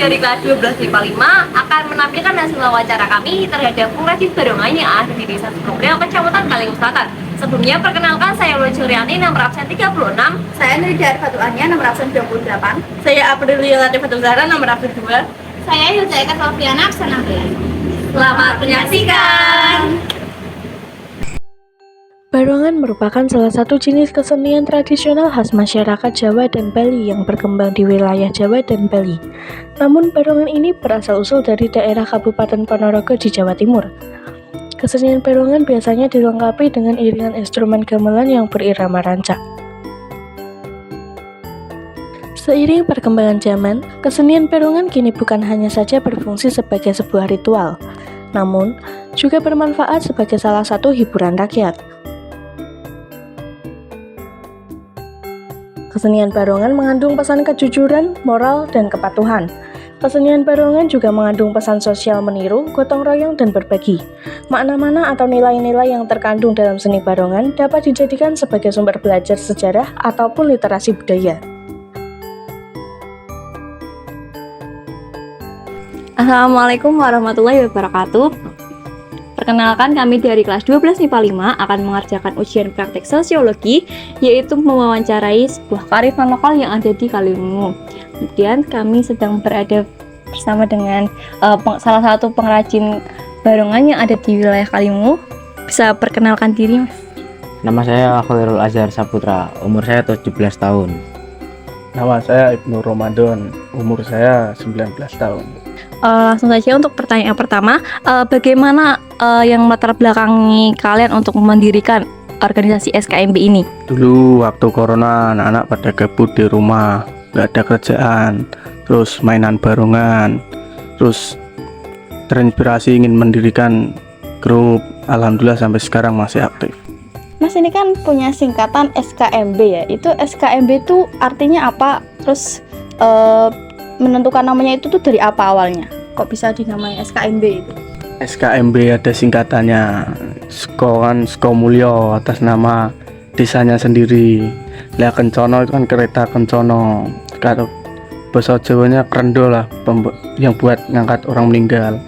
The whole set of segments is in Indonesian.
dari kelas 12 IPA 5 akan menampilkan hasil wawancara kami terhadap pengrajin barongan yang ada di Desa Subrogel, Kecamatan Kaliung Selatan. Sebelumnya perkenalkan, saya Lulu Juliani, nomor absen 36. Saya Nurida Arifatu Anya, nomor absen 28. Saya Aprilia Latifatu Zahra, nomor absen 2. Saya Yulza Eka Sofiana, absen 16. Selamat menyaksikan. Barongan merupakan salah satu jenis kesenian tradisional khas masyarakat Jawa dan Bali yang berkembang di wilayah Jawa dan Bali. Namun barongan ini berasal-usul dari daerah Kabupaten Ponorogo di Jawa Timur. Kesenian barongan biasanya dilengkapi dengan iringan instrumen gamelan yang berirama rancak. Seiring perkembangan zaman, kesenian barongan kini bukan hanya saja berfungsi sebagai sebuah ritual, namun juga bermanfaat sebagai salah satu hiburan rakyat. Kesenian barongan mengandung pesan kejujuran, moral, dan kepatuhan. Kesenian barongan juga mengandung pesan sosial meniru, gotong royong, dan berbagi. Makna-makna atau nilai-nilai yang terkandung dalam seni barongan dapat dijadikan sebagai sumber belajar sejarah ataupun literasi budaya. Assalamualaikum warahmatullahi wabarakatuh. Perkenalkan, kami dari kelas 12 IPA 5 akan mengerjakan ujian praktek sosiologi, yaitu mewawancarai sebuah kearifan lokal yang ada di Kaliungu. Kemudian kami sedang berada bersama dengan salah satu pengrajin barongan yang ada di wilayah Kaliungu. Bisa perkenalkan diri, Mas? Nama saya Khairul Azhar Saputra, umur saya 17 tahun. Nama saya Ibnu Ramadan, umur saya 19 tahun. Langsung saja untuk pertanyaan yang pertama, bagaimana yang latar belakangi kalian untuk mendirikan organisasi SKMB ini? Dulu waktu corona anak-anak pada gabut di rumah, nggak ada kerjaan, terus mainan barongan, terus terinspirasi ingin mendirikan grup. Alhamdulillah sampai sekarang masih aktif. Mas, ini kan punya singkatan SKMB ya. Itu SKMB itu artinya apa? Terus menentukan namanya itu tuh dari apa awalnya? Kok bisa dinamai SKMB itu? SKMB ada singkatannya, Sko Mulyo, atas nama desanya sendiri. Lah Kencono itu kan kereta Kencono. Kalau bahasa Jawanya Krendo lah, yang buat ngangkat orang meninggal.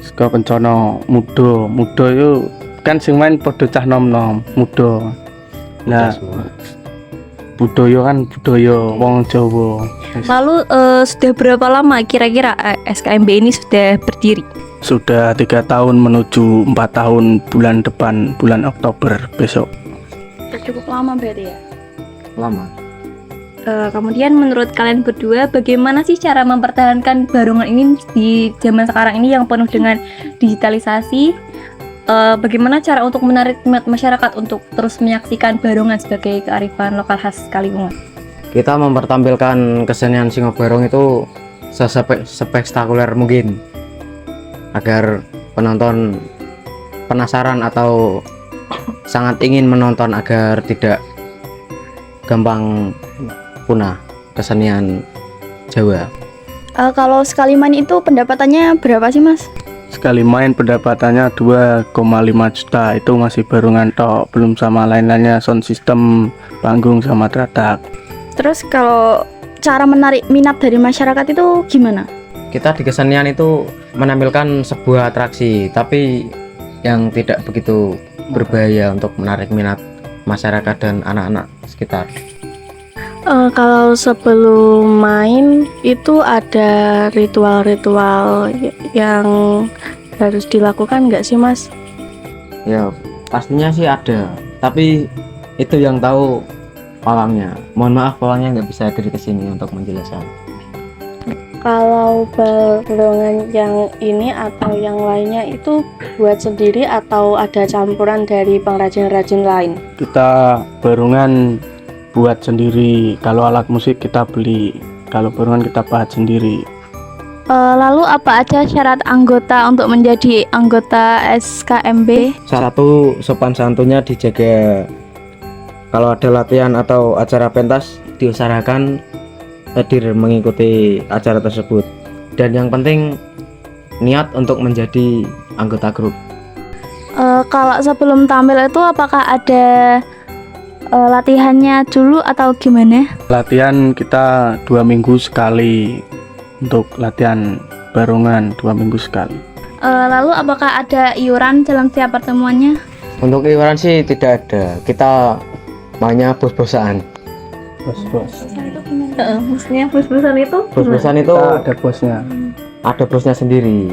Sko Kencono, Mudo itu kan sing main podo cah nom-nom, Mudo. Nah, budaya kan budaya wong Jawa. Lalu sudah berapa lama kira-kira SKMB ini sudah berdiri? Sudah 3 tahun menuju 4 tahun bulan depan, bulan Oktober besok. Cukup lama berarti ya? Lama. Kemudian menurut kalian berdua, bagaimana sih cara mempertahankan barongan ini di zaman sekarang ini yang penuh dengan digitalisasi? Bagaimana cara untuk menarik minat masyarakat untuk terus menyaksikan barongan sebagai kearifan lokal khas Kaliungu? Kita mempertampilkan kesenian Singo Barong itu sespektakuler mungkin, agar penonton penasaran atau sangat ingin menonton agar tidak gampang punah kesenian Jawa. Kalau sekali main itu pendapatannya berapa sih, Mas? Sekali main pendapatannya 2,5 juta, itu masih barongan tok, belum sama lain-lainnya, sound system, panggung sama tratak. Terus kalau cara menarik minat dari masyarakat itu gimana? Kita di kesenian itu menampilkan sebuah atraksi, tapi yang tidak begitu berbahaya untuk menarik minat masyarakat dan anak-anak sekitar. Kalau sebelum main itu ada ritual-ritual yang harus dilakukan nggak sih, Mas? Ya pastinya sih ada, tapi itu yang tahu pawangnya. Mohon maaf, pawangnya nggak bisa hadir ke sini untuk menjelaskan. Kalau barongan yang ini atau yang lainnya itu buat sendiri atau ada campuran dari pengrajin-rajin lain? Kita barongan buat sendiri, kalau alat musik kita beli, kalau barongan kita pahat sendiri. Lalu apa aja syarat anggota untuk menjadi anggota SKMB? Satu, sopan santunnya dijaga. Kalau ada latihan atau acara pentas, diusahakan hadir mengikuti acara tersebut. Dan yang penting, niat untuk menjadi anggota grup. Kalau sebelum tampil itu apakah ada latihannya dulu atau gimana? Latihan kita 2 minggu sekali, untuk latihan barongan 2 minggu sekali. Lalu apakah ada iuran dalam setiap pertemuannya? Untuk iuran sih tidak ada, kita mainnya bos-bosan. Bos-bos. Maksudnya bus-busan itu Bos-bosan itu Ada bosnya. ada bosnya sendiri.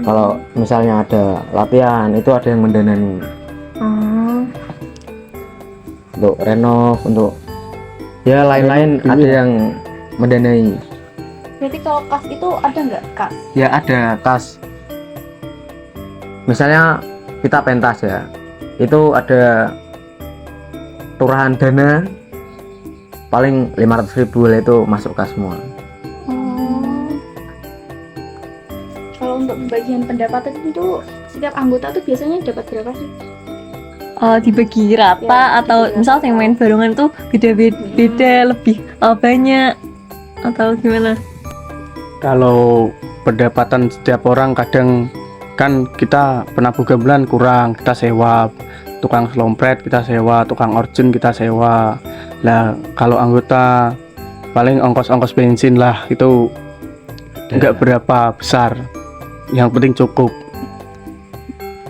Kalau misalnya ada latihan itu ada yang mendanani Oh, untuk renov, untuk ya lain-lain Renov, ada iya. yang mendanai. Berarti kalau kas itu ada nggak kas? Ya ada kas. Misalnya kita pentas ya, itu ada turahan dana paling 500.000 itu masuk kas semua. Kalau untuk pembagian pendapatan itu setiap anggota tuh biasanya dapat berapa sih? dibagi rata Ya, atau dibagi misal rata. yang main barongan tuh beda lebih banyak atau gimana? Kalau pendapatan setiap orang kadang kan kita penabuh gamelan kurang, kita sewa tukang selompret, kita sewa tukang orjen, kita sewa. Lah kalau anggota paling ongkos-ongkos bensin lah itu nggak berapa besar, yang penting cukup.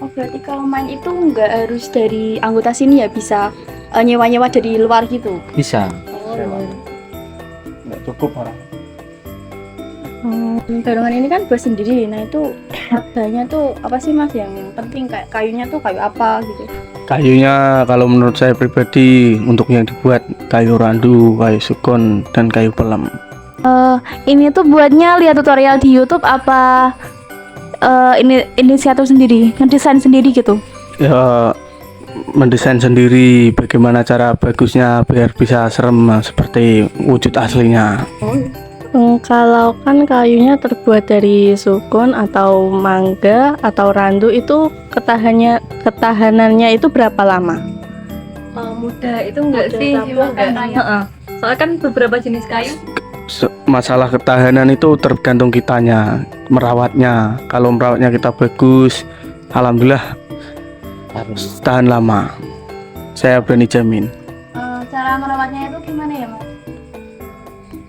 Oh berarti kalau main itu nggak harus dari anggota sini ya, bisa nyewa-nyewa dari luar gitu? Bisa. Nggak cukup orang. Barongan ini kan buat sendiri, nah itu harganya tuh apa sih mas yang penting, kayak kayunya tuh kayu apa gitu? Kayunya kalau menurut saya pribadi untuk yang dibuat kayu randu, kayu sukun, dan kayu pelem. Ini tuh buatnya lihat tutorial di YouTube apa ini inisiatif sendiri, ngedesain sendiri gitu? Ya mendesain sendiri bagaimana cara bagusnya biar bisa serem seperti wujud aslinya. Kalau kan kayunya terbuat dari sukun atau mangga atau randu, itu ketahanannya itu berapa lama? Mudah itu enggak Mudah, sih? tapi Cuma kan enggak. Heeh. Soalnya kan beberapa jenis kayu Masalah ketahanan itu tergantung kitanya merawatnya. Kalau merawatnya kita bagus, alhamdulillah tahan lama. Saya berani jamin. Cara merawatnya itu gimana ya mas?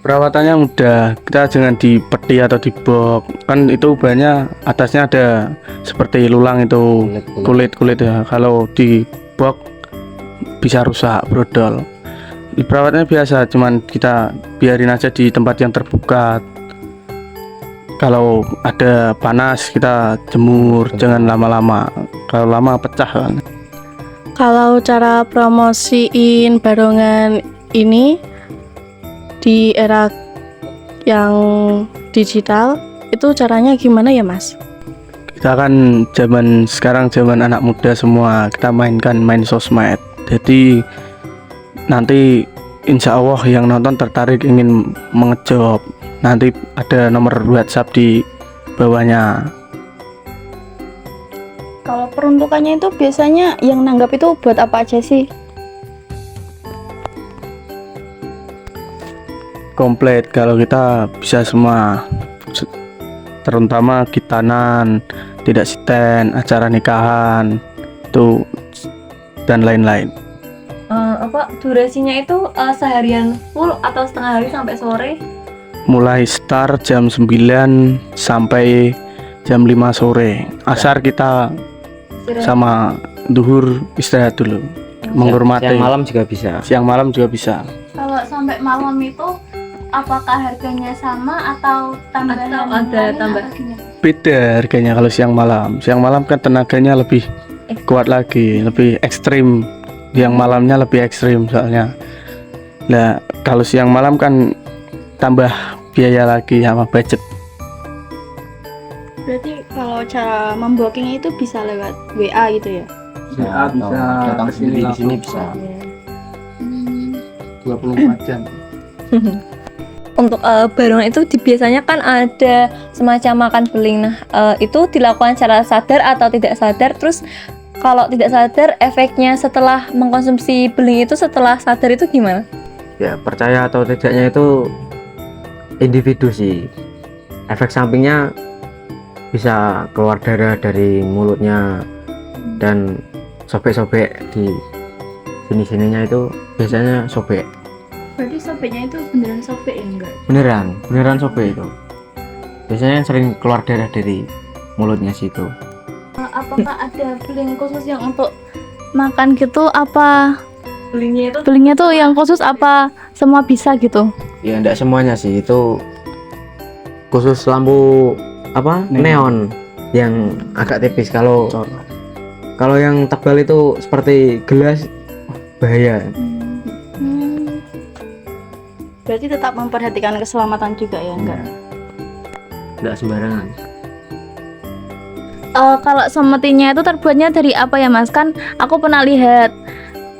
Perawatannya mudah, kita jangan dipeti atau dibok. Kan itu bahannya atasnya ada seperti lulang itu kulit ya. Kalau dibok bisa rusak, brodol. Perawatnya biasa, cuman kita biarin aja di tempat yang terbuka. Kalau ada panas kita jemur, jangan lama-lama. Kalau lama pecah kan. Kalau cara promosiin barongan ini di era yang digital itu caranya gimana ya mas? Kita kan zaman sekarang zaman anak muda semua, kita main sosmed. Jadi nanti insya Allah yang nonton tertarik ingin mengejob, nanti ada nomor WhatsApp di bawahnya. Kalau peruntukannya itu biasanya yang nanggap itu buat apa aja sih? Komplit, kalau kita bisa semua, terutama khitanan, tidak siten, acara nikahan itu dan lain-lain. durasinya itu seharian full atau setengah hari sampai sore? Mulai start jam 9 sampai jam 5 sore. Asar kita sama duhur istirahat dulu, menghormati. Siang malam juga bisa. Siang malam juga bisa. Kalau sampai malam itu apakah harganya sama atau tambahan? Atau ada lain tambah? atau gimana? Beda harganya kalau siang malam. Siang malam kan tenaganya lebih kuat lagi, lebih ekstrim. Yang malamnya lebih ekstrim soalnya. Nah, kalau siang malam kan tambah biaya lagi sama budget. Berarti kalau cara membooking itu bisa lewat WA gitu ya? Bisa, datang sendiri di sini bisa. 24 jam. Untuk barongan itu biasanya kan ada semacam makan beling. Nah, itu dilakukan secara sadar atau tidak sadar. Terus kalau tidak sadar, efeknya setelah mengkonsumsi beling itu setelah sadar itu gimana? Ya percaya atau tidaknya itu individu sih. Efek sampingnya bisa keluar darah dari mulutnya dan sobek-sobek di sini-sininya itu biasanya sobek. Berarti sobeknya itu beneran sobek ya enggak? Beneran sobek itu. biasanya sering keluar darah dari mulutnya situ. Apakah ada beling khusus yang untuk makan gitu? Apa Belingnya itu belingnya tuh yang khusus apa semua bisa gitu? Ya enggak semuanya sih, itu khusus lampu apa neon yang agak tipis. Kalau yang tebal itu seperti gelas, bahaya. Berarti tetap memperhatikan keselamatan juga ya, Enggak sembarangan. Kalau semetinya itu terbuatnya dari apa ya Mas? Kan aku pernah lihat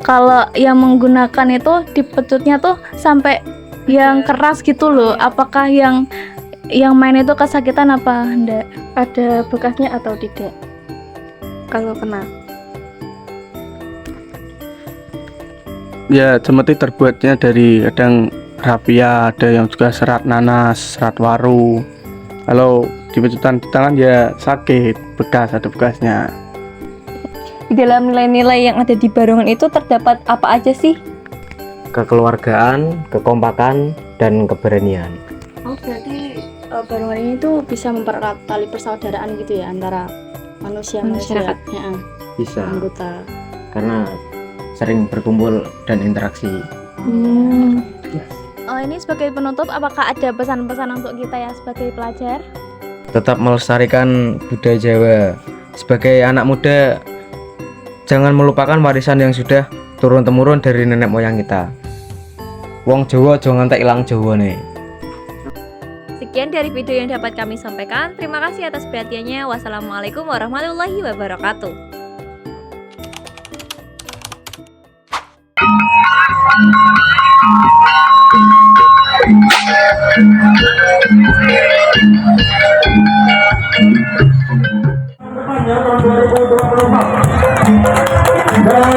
kalau yang menggunakan itu dipecutnya tuh sampai yang keras gitu loh. Apakah yang main itu kesakitan apa enggak? Ada bekasnya atau tidak? Kalau kena. Ya, cemeti terbuatnya dari kadang rapia, ada yang juga serat nanas, serat waru. Kalau dipecutan di tangan ya sakit, bekas, ada bekasnya. di dalam nilai-nilai yang ada di barongan itu terdapat apa aja sih? Kekeluargaan, kekompakan, dan keberanian. Oh, berarti barongan ini tuh bisa mempererat tali persaudaraan gitu ya antara manusia-manusia Masyarakat. ya, Bisa, anggota. karena sering berkumpul dan interaksi. Ini sebagai penutup, apakah ada pesan-pesan untuk kita ya sebagai pelajar? Tetap melestarikan budaya Jawa. Sebagai anak muda, jangan melupakan warisan yang sudah turun-temurun dari nenek moyang kita. Wong Jawa jangan tak ilang Jawa nih. Sekian dari video yang dapat kami sampaikan. Terima kasih atas perhatiannya. Wassalamualaikum warahmatullahi wabarakatuh. Tahun 2024 dan